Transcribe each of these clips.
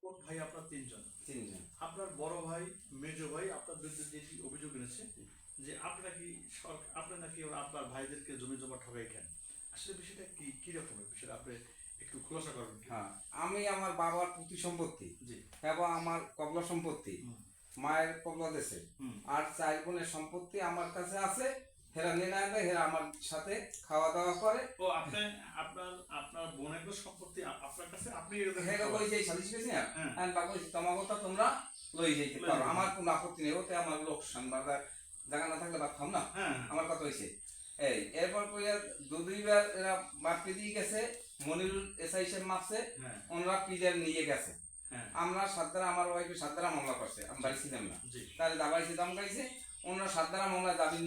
আপন ভাই আপনার তিনজন। তিনজন। আপনার বড় ভাই, মেজো ভাই আপনার বিরুদ্ধে যে অভিযোগ এনেছে যে আপনি নাকি আপনি নাকি আপনার ভাইদেরকে জমি জমা ঠকাই খান। আসলে বিষয়টা কি রকমের বিষয়টা আপনি একটু খোলাসা করবেন কি? হ্যাঁ, আমি আমার বাবার প্রতি সম্পত্তি জি। এবং আমার কবলা সম্পত্তি মায়ের কবলা দেশে আর 4 বোনের সম্পত্তি আমার কাছে আছে। হেরা নিয়ে না দেয়, হেরা আমার সাথে খাওয়া দাওয়া করে। ও আপনি আপনার আপনার বোনের সম্পত্তি আপনার কাছে আপনি হেরা লই যাই সালিশ গেছি না, হ্যাঁ। আমি বাবা তোমার কথা তোমরা লই যাইতে পারো, আমার কোনো আপত্তি নেই। ওতে আমার লোকসান বাজার জায়গা না থাকলে ভাত খাও না, হ্যাঁ। আমার কথা হয়েছে এই। এরপর দুইবার এরা মাপতে দিয়ে গেছে, মনিরুল এসআই সাহেব মাপছে, ওনারা পিজার নিয়ে গেছে। আমরা সাতদারা, আমার ওয়াইফে সাতদারা মামলা করছে, আমি বাড়ি ছিলাম না, তাহলে দাবাইছে দাম গাইছে। ওনারা সাতদারা মামলা দাবির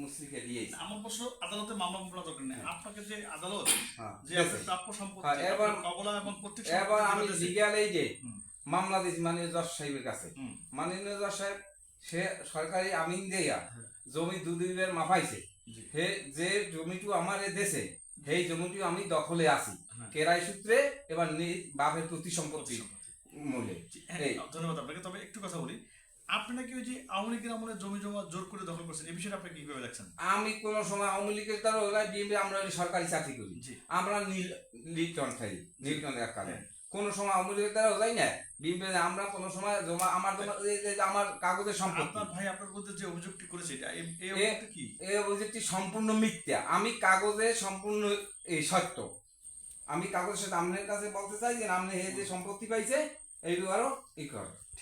মুসলিকে দিয়েছে। আমার প্রশ্ন আদালতে মামলা দরকার নেই, আপনাকে যে আদালত যে প্রাপ্য সম্পত্তি এবার কবলা এবং প্রত্যেক এবার আমি লিগ্যালে যে মামলা দিয়েছি মাননীয় জজ সাহেবের কাছে। মাননীয় জজ সাহেব সে সরকারি আমিন দেয়া জমি দুদিনের মাফাইছে। হে যে জমিটু আমার দেশে, সেই জমিটু আমি দখলে আছি কেরাই সূত্রে, এবার বাপের প্রতি সম্পত্তি মূলে। ধন্যবাদ আপনাকে। তবে একটু কথা বলি, আপনি নাকি ওই যে আওয়ামী লীগের আমলে জমি জমা জোর করে দখল করছেন, এই বিষয়টা আপনি কিভাবে দেখছেন? আমি কোন সময় আওয়ামী লীগের দ্বারা ওলাই বিএনপি, আমরা সরকারি চাকরি করি, আমরা লিটন খাই, লিটনের কারণে কোন সময় আওয়ামী লীগের দ্বারা ওলাই না বিএনপি। আমরা কোন সময় জমা আমার কাগজের সম্পত্তি। আপনার ভাই আপনার বিরুদ্ধে যে অভিযোগটি করেছে এটা এই অভিযোগটি কি? এই অভিযোগটি সম্পূর্ণ মিথ্যা। আমি কাগজে সম্পূর্ণ সত্য, আমি কাগজের সাথে আপনার কাছে বলতে চাই যে আপনি যে সম্পত্তি পাইছে এইগুলো আরো ই করে।